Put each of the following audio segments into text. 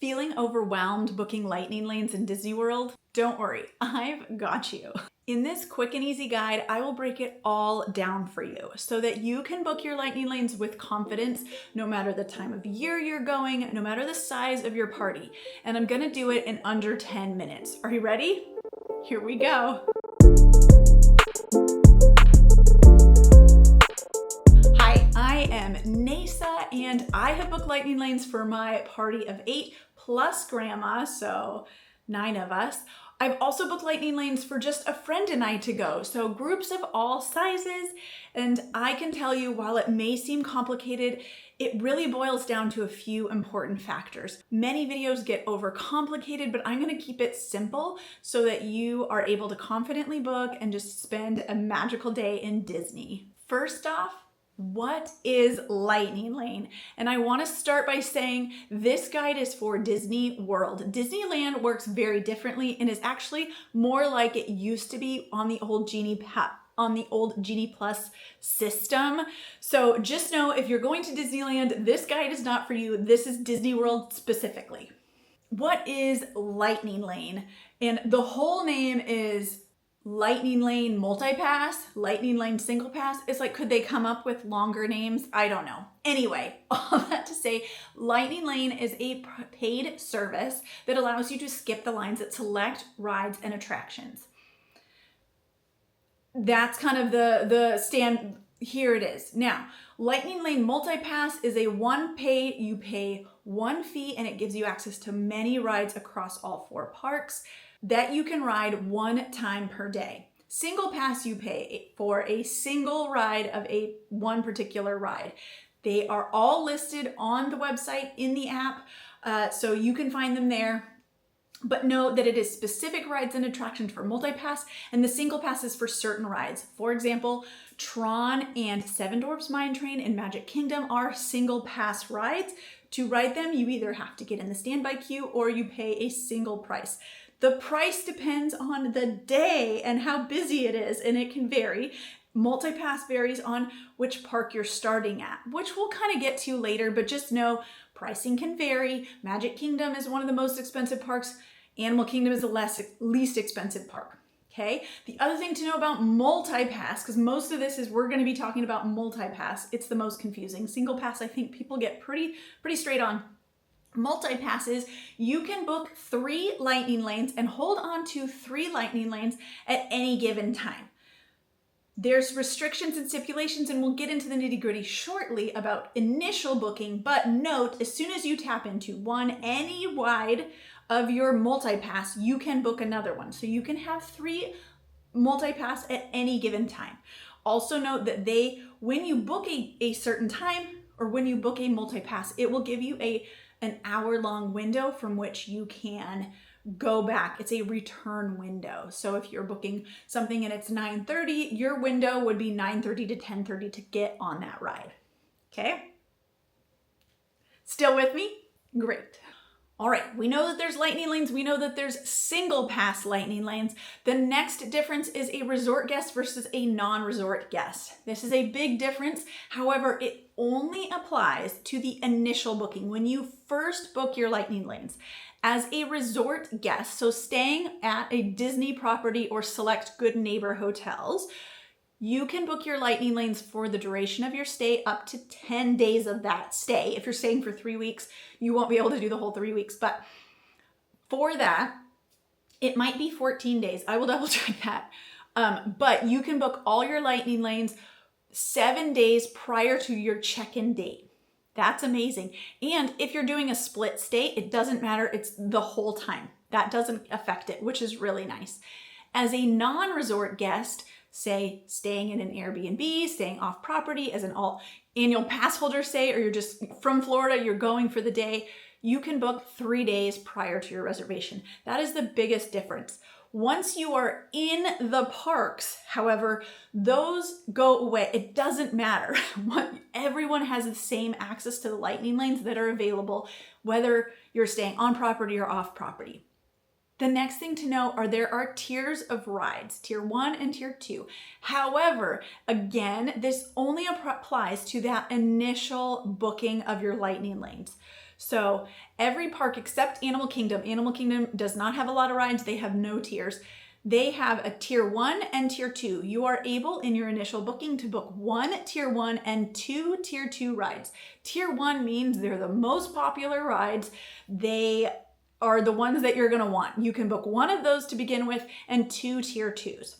Feeling overwhelmed booking Lightning Lanes in Disney World? Don't worry, I've got you. In this quick and easy guide, I will break it all down for you so that you can book your Lightning Lanes with confidence, no matter the time of year you're going, no matter the size of your party. And I'm gonna do it in under 10 minutes. Are you ready? Here we go. Hi, I am Nasa, and I have booked Lightning Lanes for my party of 8 plus grandma, so 9 of us. I've also booked Lightning Lanes for just a friend and I to go, so groups of all sizes. And I can tell you, while it may seem complicated, it really boils down to a few important factors. Many videos get overcomplicated, but I'm gonna keep it simple so that you are able to confidently book and just spend a magical day in Disney. First off, what is Lightning Lane? And I want to start by saying this guide is for Disney World. Disneyland works very differently and is actually more like it used to be on the old Genie Plus system. So just know, if you're going to Disneyland, this guide is not for you. This is Disney World specifically. What is Lightning Lane? And the whole name is Lightning Lane Multipass, Lightning Lane Single Pass. It's like, could they come up with longer names? I don't know. Anyway, all that to say, Lightning Lane is a paid service that allows you to skip the lines at select rides and attractions. That's kind of the stand. Here it is. Now, Lightning Lane Multipass is a you pay one fee, and it gives you access to many rides across all 4 parks that you can ride one time per day. Single pass, you pay for a single ride of one particular ride. They are all listed on the website in the app, so you can find them there. But know that it is specific rides and attractions for multipass, and the single pass is for certain rides. For example, Tron and Seven Dwarfs Mine Train and Magic Kingdom are single pass rides. To ride them, you either have to get in the standby queue or you pay a single price. The price depends on the day and how busy it is, and it can vary. Multipass varies on which park you're starting at, which we'll kind of get to later, but just know pricing can vary. Magic Kingdom is one of the most expensive parks. Animal Kingdom is the least expensive park. Okay. The other thing to know about multipass, because most of this we're going to be talking about multipass. It's the most confusing. Single pass, I think people get pretty straight on. Multipasses, you can book 3 Lightning Lanes and hold on to 3 Lightning Lanes at any given time. There's restrictions and stipulations, and we'll get into the nitty-gritty shortly about initial booking, but note, as soon as you tap into any ride of your multipass, you can book another one. So you can have 3 multipass at any given time. Also note that when you book a certain time, or when you book a multipass, it will give you an hour-long window from which you can go back. It's a return window. So if you're booking something and it's 9:30, your window would be 9:30 to 10:30 to get on that ride. Okay? Still with me? Great. All right, we know that there's Lightning Lanes. We know that there's single pass Lightning Lanes. The next difference is a resort guest versus a non-resort guest. This is a big difference. However, it only applies to the initial booking when you first book your Lightning Lanes. As a resort guest, so staying at a Disney property or select Good Neighbor hotels, you can book your Lightning Lanes for the duration of your stay, up to 10 days of that stay. If you're staying for 3 weeks, you won't be able to do the whole 3 weeks. But for that, it might be 14 days. I will double check that. But you can book all your Lightning Lanes 7 days prior to your check-in date. That's amazing. And if you're doing a split stay, it doesn't matter. It's the whole time. That doesn't affect it, which is really nice. As a non-resort guest, say staying in an Airbnb, staying off property, as an annual pass holder, say, or you're just from Florida, you're going for the day, you can book 3 days prior to your reservation. That is the biggest difference. Once you are in the parks, however, those go away. It doesn't matter. Everyone has the same access to the Lightning Lanes that are available, whether you're staying on property or off property. The next thing to know there are tiers of rides, tier 1 and tier 2. However, again, this only applies to that initial booking of your Lightning Lanes. So every park except Animal Kingdom does not have a lot of rides. They have no tiers. They have a tier 1 and tier 2. You are able in your initial booking to book 1 tier 1 and 2 tier 2 rides. Tier 1 means they're the most popular rides. They are the ones that you're going to want. You can book 1 of those to begin with and 2 tier 2s.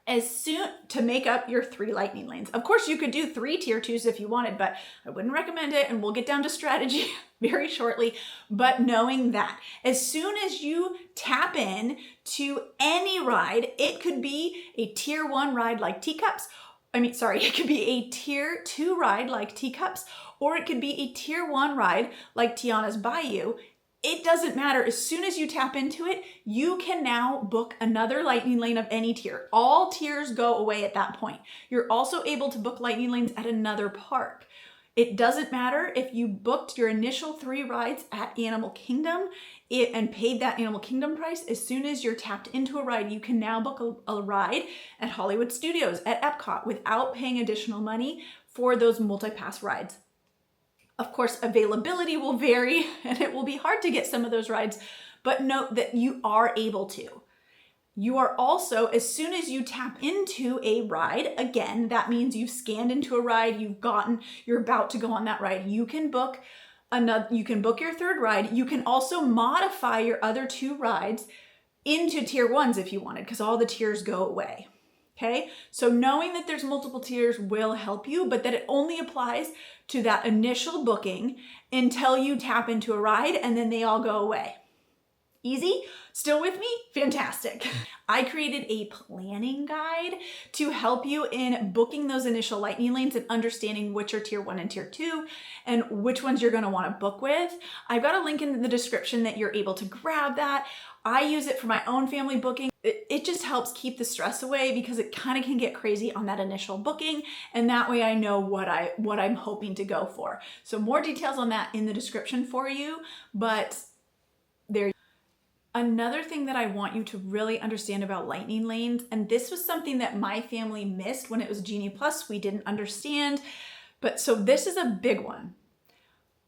As soon to make up your 3 lightning lanes. Of course, you could do 3 tier 2s if you wanted, but I wouldn't recommend it, and we'll get down to strategy very shortly. But knowing that as soon as you tap in to any ride, it could be a tier 1 ride like Teacups. It could be a tier 2 ride like Teacups, or it could be a tier 1 ride like Tiana's Bayou. It doesn't matter. As soon as you tap into it, you can now book another lightning lane of any tier. All tiers go away at that point. You're also able to book lightning lanes at another park. It doesn't matter if you booked your initial 3 rides at Animal Kingdom and paid that Animal Kingdom price. As soon as you're tapped into a ride, you can now book a ride at Hollywood Studios, at Epcot, without paying additional money for those multi-pass rides. Of course, availability will vary and it will be hard to get some of those rides, but note that you are able to. You are also, as soon as you tap into a ride, again, that means you've scanned into a ride, you're about to go on that ride. You can book your 3rd ride. You can also modify your other 2 rides into tier 1s if you wanted, because all the tiers go away. Okay, so knowing that there's multiple tiers will help you, but that it only applies to that initial booking until you tap into a ride and then they all go away. Easy? Still with me? Fantastic. I created a planning guide to help you in booking those initial lightning lanes and understanding which are tier 1 and tier 2 and which ones you're going to want to book with. I've got a link in the description that you're able to grab that. I use it for my own family booking. It just helps keep the stress away because it kind of can get crazy on that initial booking, and that way I know what I'm hoping to go for. So more details on that in the description for you, but there. Another thing that I want you to really understand about lightning lanes, and this was something that my family missed when it was Genie Plus, we didn't understand, but so this is a big one.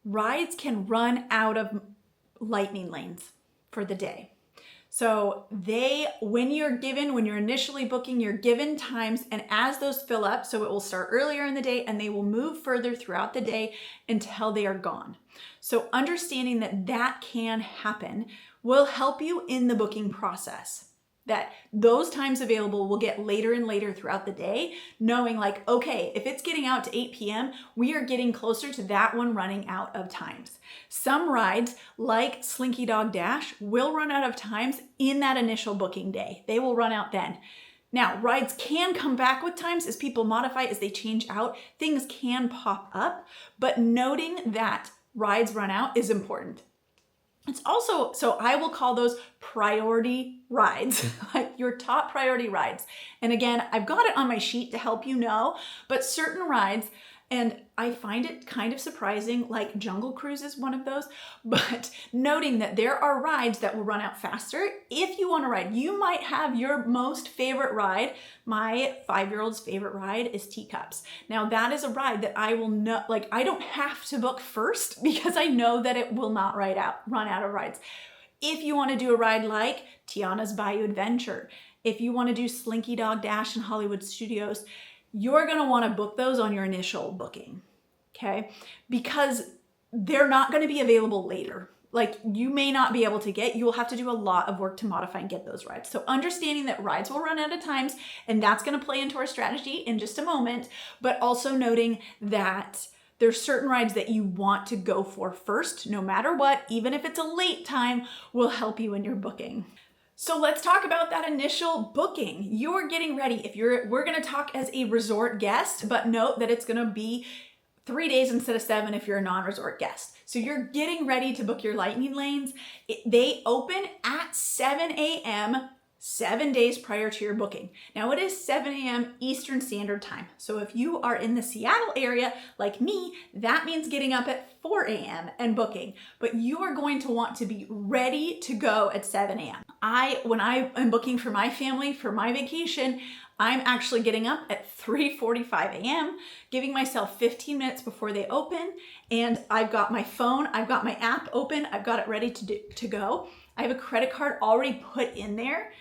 Rides can run out of lightning lanes for the day. So when you're initially booking, you're given times, and as those fill up, so it will start earlier in the day and they will move further throughout the day until they are gone. So understanding that can happen will help you in the booking process. That those times available will get later and later throughout the day, knowing like, okay, if it's getting out to 8 p.m., we are getting closer to that one running out of times. Some rides, like Slinky Dog Dash, will run out of times in that initial booking day. They will run out then. Now, rides can come back with times as people modify, as they change out. Things can pop up, but noting that rides run out is important. It's also, so I will call those priority rides, like your top priority rides. And again, I've got it on my sheet to help you know, but certain rides, and I find it kind of surprising, like Jungle Cruise is one of those, but noting that there are rides that will run out faster. If you want to ride, you might have your most favorite ride. My 5-year-old's favorite ride is Teacups. Now that is a ride that I will not, like, I don't have to book first because I know that it will not run out of rides. If you want to do a ride like Tiana's Bayou Adventure, if you want to do Slinky Dog Dash in Hollywood Studios, you're going to want to book those on your initial booking, okay? Because they're not going to be available later. Like you may not be able to you'll have to do a lot of work to modify and get those rides. So understanding that rides will run out of times, and that's going to play into our strategy in just a moment, but also noting that there's certain rides that you want to go for first, no matter what, even if it's a late time, will help you in your booking. So let's talk about that initial booking. You're getting ready. We're gonna talk as a resort guest, but note that it's gonna be 3 days instead of 7 if you're a non-resort guest. So you're getting ready to book your lightning lanes. They open at 7 a.m. 7 days prior to your booking. Now it is 7 a.m. Eastern Standard Time. So if you are in the Seattle area like me, that means getting up at 4 a.m. and booking, but you are going to want to be ready to go at 7 a.m. When I am booking for my family, for my vacation, I'm actually getting up at 3:45 a.m., giving myself 15 minutes before they open, and I've got my phone, I've got my app open, I've got it ready to go. I have a credit card already put in there,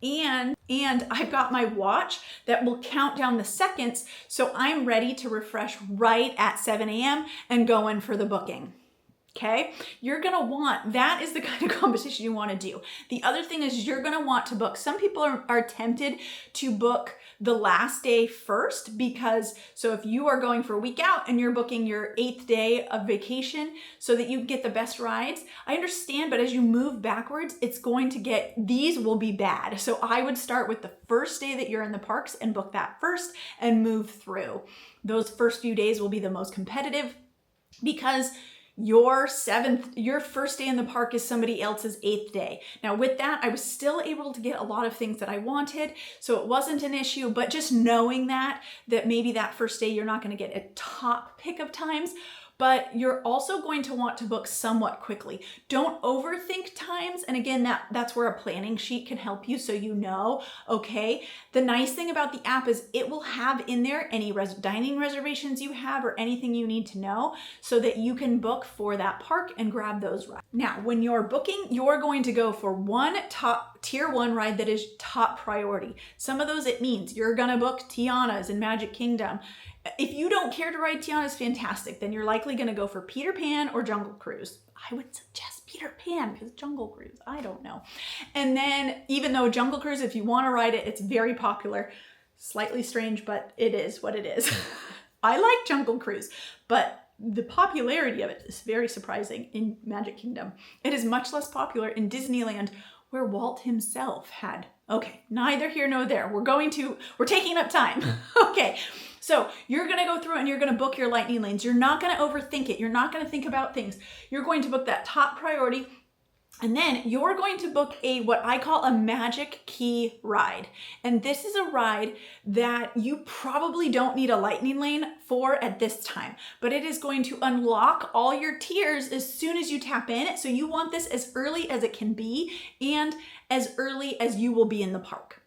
and I've got my watch that will count down the seconds, so I'm ready to refresh right at 7 a.m. and go in for the booking. Okay, you're gonna want, that is the kind of competition you want to do. The other thing is you're gonna want to book. Some people are tempted to book the last day first, because so if you are going for a week out and you're booking your 8th day of vacation so that you get the best rides, I understand, but as you move backwards, it's going to get, these will be bad. So I would start with the first day that you're in the parks and book that first and move through. Those first few days will be the most competitive, because your first day in the park is somebody else's 8th day. Now with that, I was still able to get a lot of things that I wanted, so it wasn't an issue, but just knowing that maybe that first day you're not going to get a top pick of times, but you're also going to want to book somewhat quickly. Don't overthink times. And again, that's where a planning sheet can help you, so you know, okay, the nice thing about the app is it will have in there any dining reservations you have or anything you need to know, so that you can book for that park and grab those rides. Now, when you're booking, you're going to go for one top tier 1 ride that is top priority. Some of those, it means you're gonna book Tiana's in Magic Kingdom. If you don't care to ride Tiana's, fantastic. Then you're likely going to go for Peter Pan or Jungle Cruise. I would suggest Peter Pan, because Jungle Cruise, I don't know. And then even though Jungle Cruise, if you want to ride it, it's very popular. Slightly strange, but it is what it is. I like Jungle Cruise, but the popularity of it is very surprising in Magic Kingdom. It is much less popular in Disneyland, where Walt himself had. Okay, neither here nor there. We're taking up time. Okay, so you're gonna go through and you're gonna book your Lightning Lanes. You're not gonna overthink it. You're not gonna think about things. You're going to book that top priority, and then you're going to book what I call a Magic Key ride. And this is a ride that you probably don't need a Lightning Lane for at this time, but it is going to unlock all your tiers as soon as you tap in. So you want this as early as it can be and as early as you will be in the park.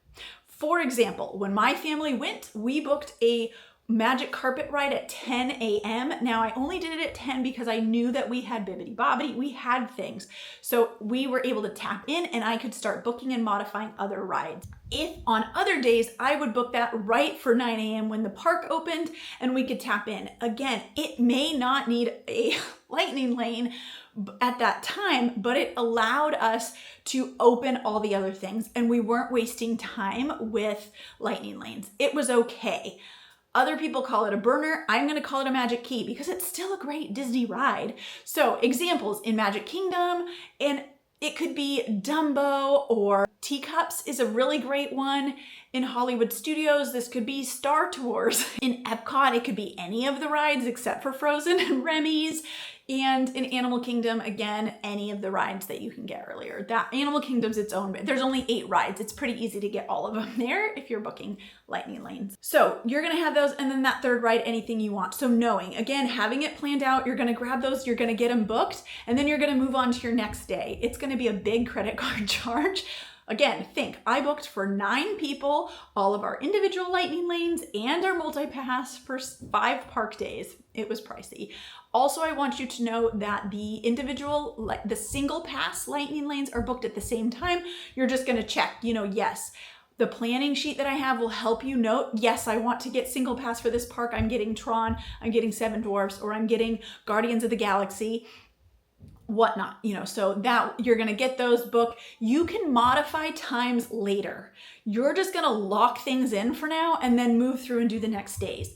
For example, when my family went, we booked a Magic Carpet ride at 10 a.m. Now, I only did it at 10 because I knew that we had Bibbidi Bobbidi, we had things. So we were able to tap in and I could start booking and modifying other rides. If on other days, I would book that right for 9 a.m. when the park opened and we could tap in. Again, it may not need a Lightning Lane at that time, but it allowed us to open all the other things and we weren't wasting time with Lightning Lanes. It was okay. Other people call it a burner. I'm going to call it a Magic Key because it's still a great Disney ride. So examples in Magic Kingdom, and it could be Dumbo, or Teacups is a really great one. In Hollywood Studios, this could be Star Tours. In Epcot, it could be any of the rides except for Frozen and Remy's. And in Animal Kingdom, again, any of the rides that you can get earlier. That Animal Kingdom's its own, there's only 8 rides. It's pretty easy to get all of them there if you're booking Lightning Lanes. So you're gonna have those, and then that third ride, anything you want. So knowing, again, having it planned out, you're gonna grab those, you're gonna get them booked, and then you're gonna move on to your next day. It's gonna be a big credit card charge. Again, think, I booked for 9 people, all of our individual Lightning Lanes and our multi-pass for 5 park days. It was pricey. Also, I want you to know that the the single pass Lightning Lanes are booked at the same time. You're just gonna check, yes, the planning sheet that I have will help you note, yes, I want to get single pass for this park. I'm getting Tron, I'm getting Seven Dwarfs, or I'm getting Guardians of the Galaxy, whatnot, so that you're going to get those booked. You can modify times later. You're just going to lock things in for now and then move through and do the next days.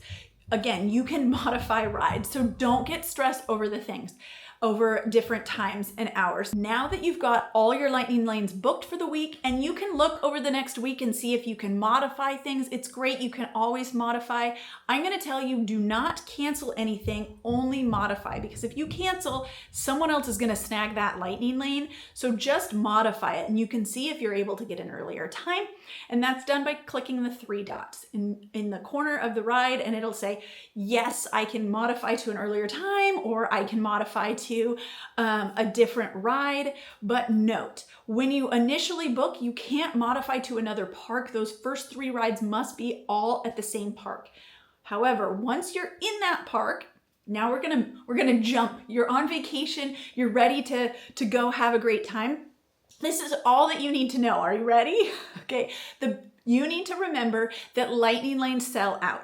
Again, you can modify rides, so don't get stressed over the things, over different times and hours. Now that you've got all your Lightning Lanes booked for the week, and you can look over the next week and see if you can modify things, it's great. You can always modify. I'm going to tell you, do not cancel anything, only modify, because if you cancel, someone else is going to snag that Lightning Lane. So just modify it, and you can see if you're able to get an earlier time. And that's done by clicking the 3 dots in the corner of the ride, and it'll say, yes, I can modify to an earlier time, or I can modify to to a different ride. But note, when you initially book, you can't modify to another park. Those first 3 rides must be all at the same park. However, once you're in that park, now we're gonna jump. You're on vacation. You're ready to go have a great time. This is all that you need to know. Are you ready? Okay. You need to remember that Lightning lanes sell out.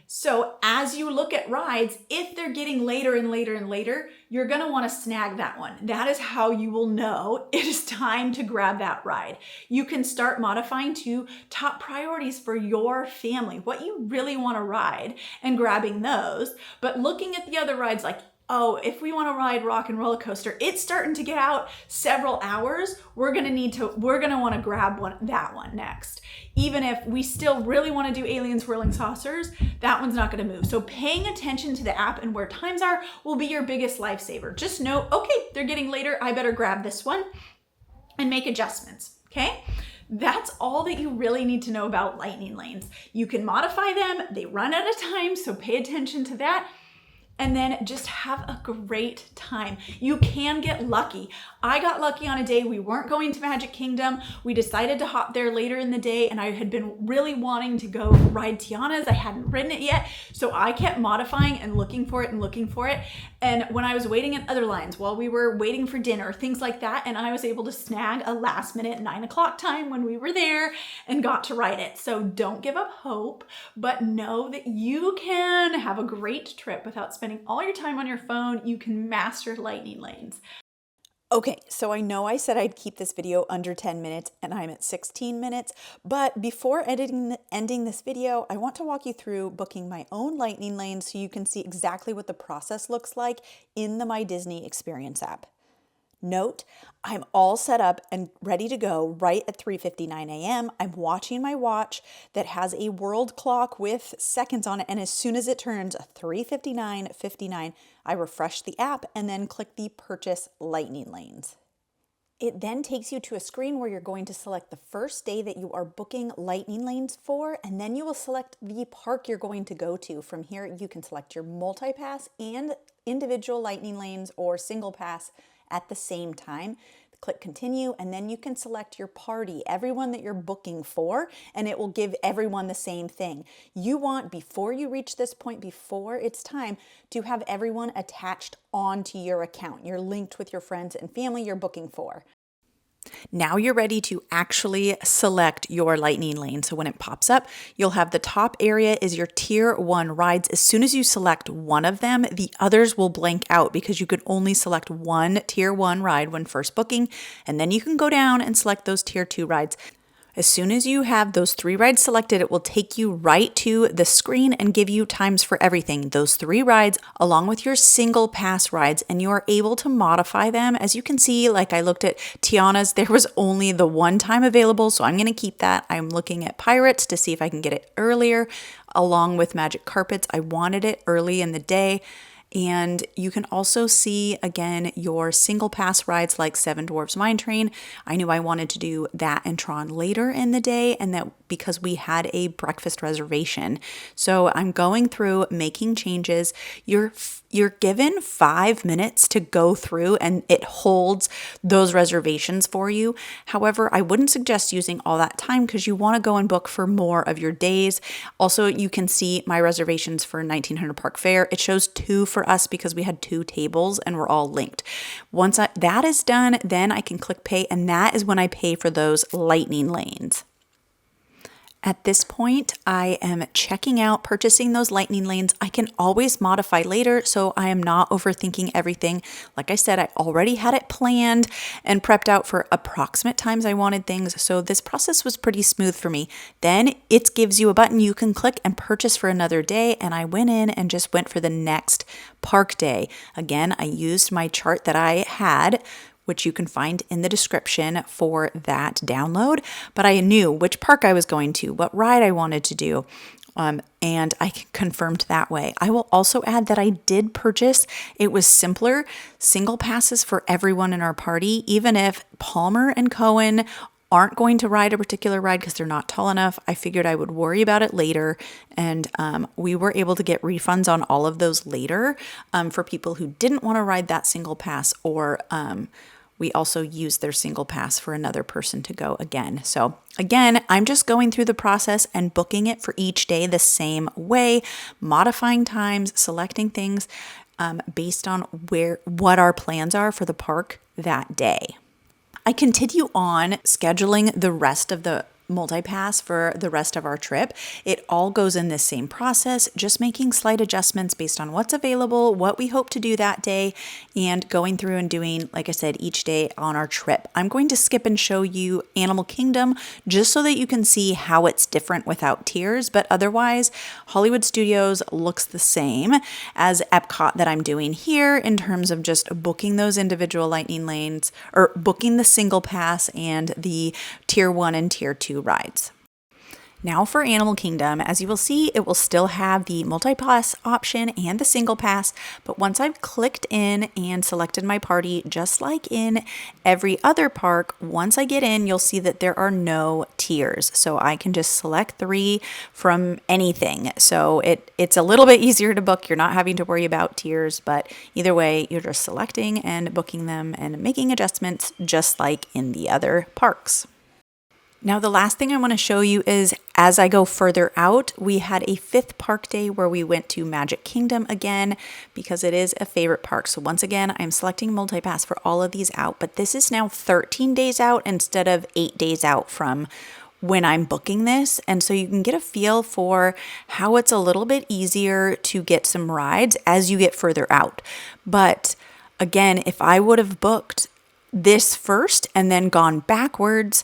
So as you look at rides, if they're getting later and later and later, you're going to want to snag that one. That is how you will know it is time to grab that ride. You can start modifying to top priorities for your family, what you really want to ride, and grabbing those. But looking at the other rides like, oh, if we want to ride Rock and Roller Coaster, it's starting to get out several hours. We're going to want to grab that one next. Even if we still really want to do Alien Swirling Saucers, that one's not going to move. So paying attention to the app and where times are will be your biggest lifesaver. Just know, okay, they're getting later. I better grab this one and make adjustments. Okay. That's all that you really need to know about Lightning lanes. You can modify them. They run at a time. So pay attention to that. And then just have a great time. You can get lucky. I got lucky on a day we weren't going to Magic Kingdom. We decided to hop there later in the day, and I had been really wanting to go ride Tiana's. I hadn't ridden it yet, so I kept modifying and looking for it and looking for it. And when I was waiting in other lines, while we were waiting for dinner, things like that, and I was able to snag a last minute 9 o'clock time when we were there and got to ride it. So don't give up hope, but know that you can have a great trip without spending all your time on your phone. You can master Lightning lanes. Okay, so I know I said I'd keep this video under 10 minutes and I'm at 16 minutes, but before ending this video, I want to walk you through booking my own Lightning lane so you can see exactly what the process looks like in the My Disney Experience app. Note, I'm all set up and ready to go right at 3:59 a.m. I'm watching my watch that has a world clock with seconds on it, and as soon as it turns 3:59:59, I refresh the app and then click the Purchase Lightning Lanes. It then takes you to a screen where you're going to select the first day that you are booking Lightning lanes for, and then you will select the park you're going to go to. From here, you can select your multi-pass and individual Lightning lanes or single pass at the same time. Click continue, and then you can select your party, everyone that you're booking for, and it will give everyone the same thing. You want, before you reach this point, before it's time, to have everyone attached onto your account. You're linked with your friends and family you're booking for. Now you're ready to actually select your Lightning lane. So when it pops up, you'll have the top area is your tier 1 rides. As soon as you select one of them, the others will blank out because you could only select one tier 1 ride when first booking, and then you can go down and select those tier 2 rides. As soon as you have those 3 rides selected, it will take you right to the screen and give you times for everything, those 3 rides, along with your single pass rides, and you are able to modify them. As you can see, like I looked at Tiana's, there was only the one time available, so I'm going to keep that. I'm looking at Pirates to see if I can get it earlier. Along with Magic Carpets, I wanted it early in the day. And you can also see, again, your single pass rides like Seven Dwarfs Mine Train. I knew I wanted to do that and Tron later in the day, and that because we had a breakfast reservation. So I'm going through making changes. You're given 5 minutes to go through, and it holds those reservations for you. However, I wouldn't suggest using all that time because you want to go and book for more of your days. Also, you can see my reservations for 1900 Park Fair. It shows 2 for us because we had 2 tables and we're all linked. Once that is done, then I can click pay, and that is when I pay for those Lightning lanes. At this point, I am checking out purchasing those Lightning lanes. I can always modify later, so I am not overthinking everything. Like I said, I already had it planned and prepped out for approximate times I wanted things, so this process was pretty smooth for me. Then it gives you a button you can click and purchase for another day, and I went in and just went for the next park day. Again, I used my chart that I had, which you can find in the description for that download. But I knew which park I was going to, what ride I wanted to do, and I confirmed that way. I will also add that I did purchase, it was simpler, single passes for everyone in our party, even if Palmer and Cohen aren't going to ride a particular ride because they're not tall enough, I figured I would worry about it later. And we were able to get refunds on all of those later for people who didn't want to ride that single pass, or we also used their single pass for another person to go again. So again, I'm just going through the process and booking it for each day the same way, modifying times, selecting things based on what our plans are for the park that day. I continue on scheduling the rest of the multipass for the rest of our trip. It all goes in this same process, just making slight adjustments based on what's available, what we hope to do that day, and going through and doing, like I said, each day on our trip. I'm going to skip and show you Animal Kingdom just so that you can see how it's different without tiers, but otherwise Hollywood Studios looks the same as Epcot that I'm doing here in terms of just booking those individual Lightning Lanes, or booking the single pass and the tier 1 and tier 2 rides. Now for Animal Kingdom, as you will see, it will still have the multi-pass option and the single pass, but once I've clicked in and selected my party, just like in every other park, once I get in, you'll see that there are no tiers. So I can just select 3 from anything. So it's a little bit easier to book. You're not having to worry about tiers, but either way, you're just selecting and booking them and making adjustments just like in the other parks. Now, the last thing I want to show you is as I go further out, we had a 5th park day where we went to Magic Kingdom again because it is a favorite park. So once again, I'm selecting multipass for all of these out, but this is now 13 days out instead of 8 days out from when I'm booking this. And so you can get a feel for how it's a little bit easier to get some rides as you get further out. But again, if I would have booked this first and then gone backwards,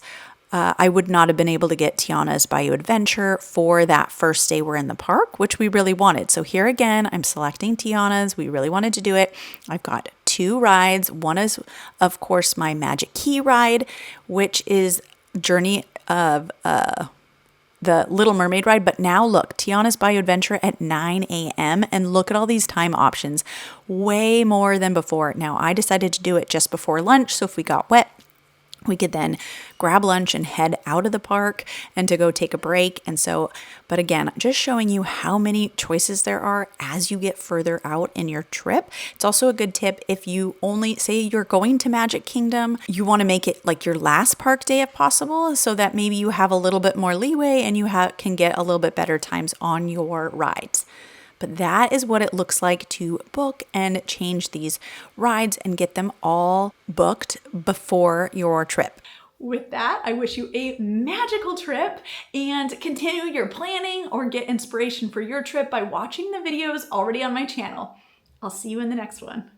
I would not have been able to get Tiana's Bayou Adventure for that first day we're in the park, which we really wanted. So here again, I'm selecting Tiana's. We really wanted to do it. I've got 2 rides. One is, of course, my Magic Key ride, which is Journey of the Little Mermaid ride. But now look, Tiana's Bayou Adventure at 9 a.m. and look at all these time options, way more than before. Now I decided to do it just before lunch, so if we got wet, we could then grab lunch and head out of the park and to go take a break. And so, but again, just showing you how many choices there are as you get further out in your trip. It's also a good tip if you only say you're going to Magic Kingdom, you want to make it like your last park day if possible, so that maybe you have a little bit more leeway and you can get a little bit better times on your rides. But that is what it looks like to book and change these rides and get them all booked before your trip. With that, I wish you a magical trip and continue your planning or get inspiration for your trip by watching the videos already on my channel. I'll see you in the next one.